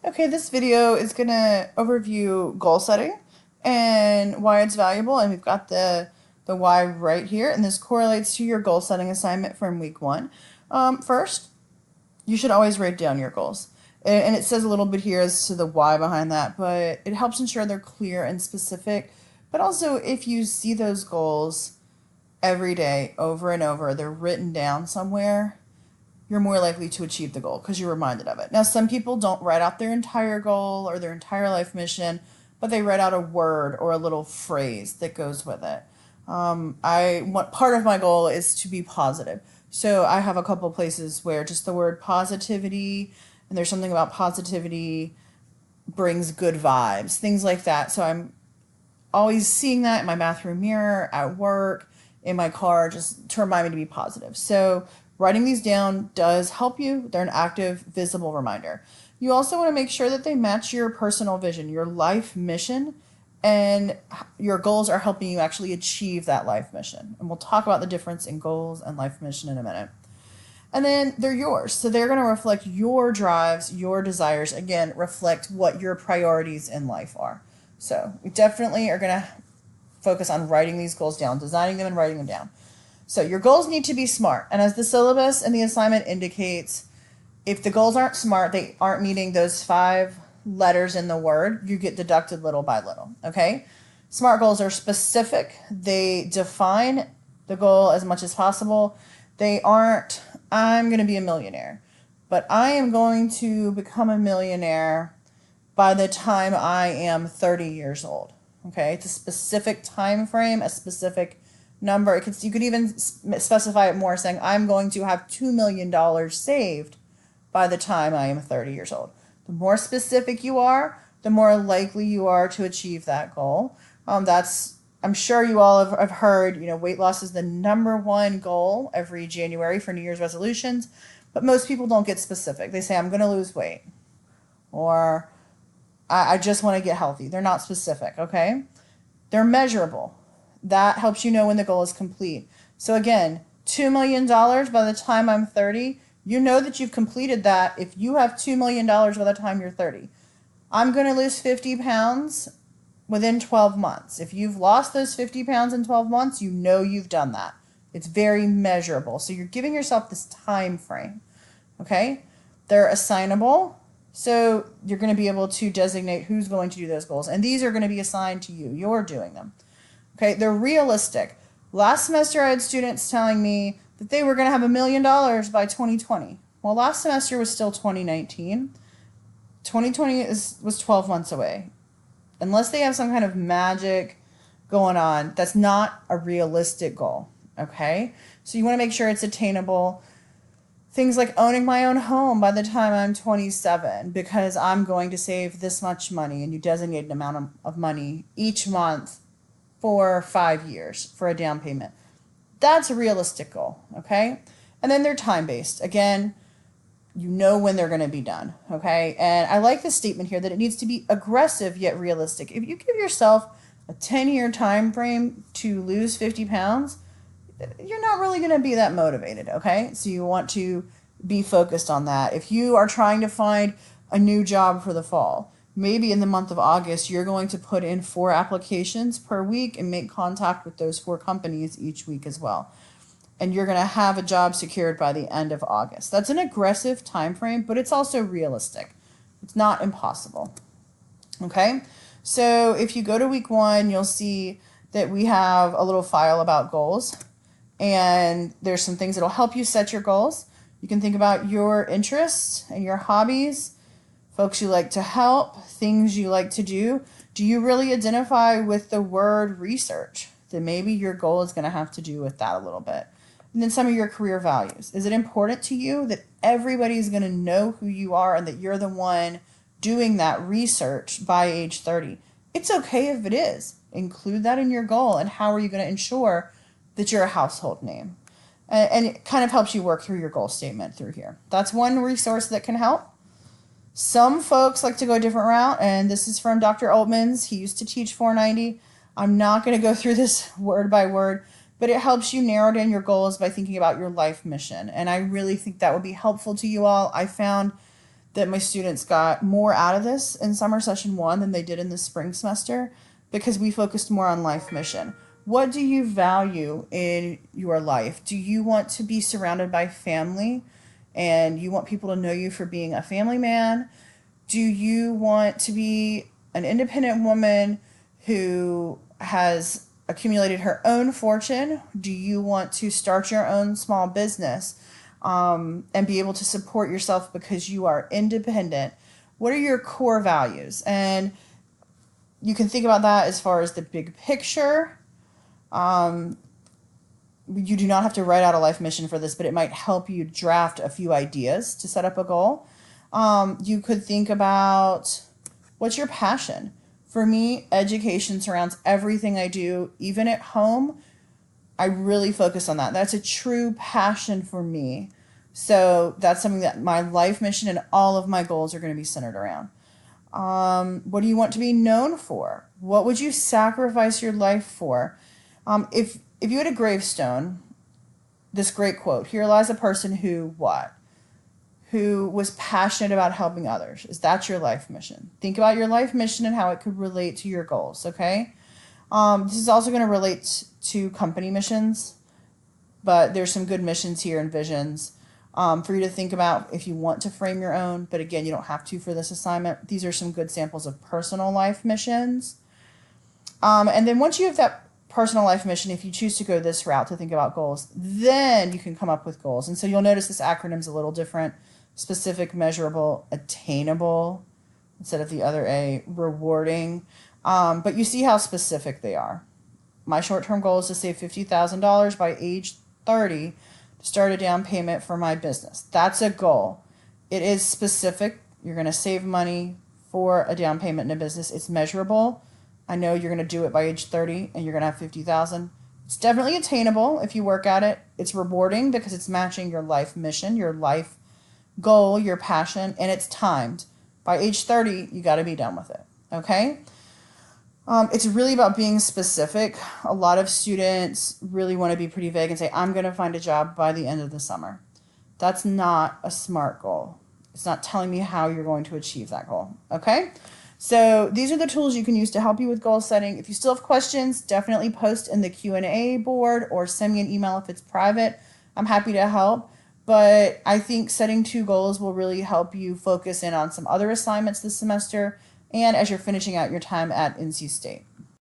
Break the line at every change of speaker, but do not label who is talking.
Okay, this video is going to overview goal setting and why it's valuable. And we've got the why right here. And this correlates to your goal setting assignment from week one. First, you should always write down your goals. And it says a little bit here as to the why behind that, but it helps ensure they're clear and specific. But also, if you see those goals every day over and over, they're written down somewhere, you're more likely to achieve the goal because you're reminded of it. Now, some people don't write out their entire goal or their entire life mission, but they write out a word or a little phrase that goes with it. I want part of my goal is to be positive. So I have a couple places where just the word positivity, and there's something about positivity brings good vibes, things like that. So I'm always seeing that in my bathroom mirror, at work, in my car, just to remind me to be positive. So writing these down does help you. They're an active, visible reminder. You also want to make sure that they match your personal vision, your life mission, and your goals are helping you actually achieve that life mission. And we'll talk about the difference in goals and life mission in a minute. And then they're yours. So they're going to reflect your drives, your desires, again, reflect what your priorities in life are. So we definitely are going to focus on writing these goals down, designing them and writing them down. So your goals need to be smart. And as the syllabus and the assignment indicates, if the goals aren't smart, they aren't meeting those 5 letters in the word, you get deducted little by little. Okay? Smart goals are specific. They define the goal as much as possible. They aren't, I'm going to be a millionaire, but I am going to become a millionaire by the time I am 30 years old. Okay? It's a specific time frame, a specific number. You could even specify it more, saying I'm going to have $2 million saved by the time I am 30 years old. The more specific you are, the more likely you are to achieve that goal. I'm sure you all have heard, weight loss is the number one goal every January for New Year's resolutions, but most people don't get specific. They say, I'm going to lose weight, or I just want to get healthy. They're not specific, okay? They're measurable. That helps you know when the goal is complete. So again, $2 million by the time I'm 30, you know that you've completed that if you have $2 million by the time you're 30. I'm going to lose 50 pounds within 12 months. If you've lost those 50 pounds in 12 months, you know you've done that. It's very measurable. So you're giving yourself this time frame, okay? They're assignable. So you're going to be able to designate who's going to do those goals. And these are going to be assigned to you. You're doing them. Okay, they're realistic. Last semester I had students telling me that they were going to have $1 million by 2020. Well, last semester was still 2019. 2020 was 12 months away. Unless they have some kind of magic going on, that's not a realistic goal, okay? So you want to make sure it's attainable. Things like owning my own home by the time I'm 27 because I'm going to save this much money, and you designate an amount of money each month for 5 years for a down payment. That's a realistic goal, okay? And then they're time-based. Again, you know when they're going to be done, okay? And I like this statement here that it needs to be aggressive yet realistic. If you give yourself a 10-year time frame to lose 50 pounds, you're not really going to be that motivated, okay? So you want to be focused on that. If you are trying to find a new job for the fall, maybe in the month of August, you're going to put in 4 applications per week and make contact with those 4 companies each week as well. And you're going to have a job secured by the end of August. That's an aggressive time frame, but it's also realistic. It's not impossible. Okay? So if you go to week 1, you'll see that we have a little file about goals. And there's some things that will help you set your goals. You can think about your interests and your hobbies, folks you like to help, things you like to do. Do you really identify with the word research? Then maybe your goal is going to have to do with that a little bit. And then some of your career values. Is it important to you that everybody's going to know who you are and that you're the one doing that research by age 30? It's okay if it is. Include that in your goal. And how are you going to ensure that you're a household name? And it kind of helps you work through your goal statement through here. That's one resource that can help. Some folks like to go a different route, and this is from Dr. Altman's. He used to teach 490. I'm not going to go through this word by word, but it helps you narrow down your goals by thinking about your life mission. And I really think that would be helpful to you all. I found that my students got more out of this in summer session 1 than they did in the spring semester because we focused more on life mission. What do you value in your life? Do you want to be surrounded by family and you want people to know you for being a family man? Do you want to be an independent woman who has accumulated her own fortune? Do you want to start your own small business and be able to support yourself because you are independent? What are your core values? And you can think about that as far as the big picture. You do not have to write out a life mission for this, but it might help you draft a few ideas to set up a goal. You could think about, what's your passion? For me, education surrounds everything I do, even at home. I really focus on that. That's a true passion for me. So that's something that my life mission and all of my goals are going to be centered around. What do you want to be known for? What would you sacrifice your life for? If you had a gravestone, this great quote, here lies a person who what? Who was passionate about helping others. Is that your life mission? Think about your life mission and how it could relate to your goals, okay? This is also going to relate to company missions, but there's some good missions here and visions for you to think about if you want to frame your own. But again, you don't have to for this assignment. These are some good samples of personal life missions. And then once you have that personal life mission, if you choose to go this route to think about goals, then you can come up with goals. And so you'll notice this acronym's a little different. Specific, measurable, attainable, instead of the other A, rewarding. But you see how specific they are. My short-term goal is to save $50,000 by age 30 to start a down payment for my business. That's a goal. It is specific. You're going to save money for a down payment in a business. It's measurable. I know you're going to do it by age 30 and you're going to have 50,000. It's definitely attainable if you work at it. It's rewarding because it's matching your life mission, your life goal, your passion, and it's timed. By age 30, you got to be done with it. Okay? It's really about being specific. A lot of students really want to be pretty vague and say, I'm going to find a job by the end of the summer. That's not a SMART goal. It's not telling me how you're going to achieve that goal. Okay? So these are the tools you can use to help you with goal setting. If you still have questions, definitely post in the Q&A board or send me an email if it's private. I'm happy to help. But I think setting 2 goals will really help you focus in on some other assignments this semester and as you're finishing out your time at NC State.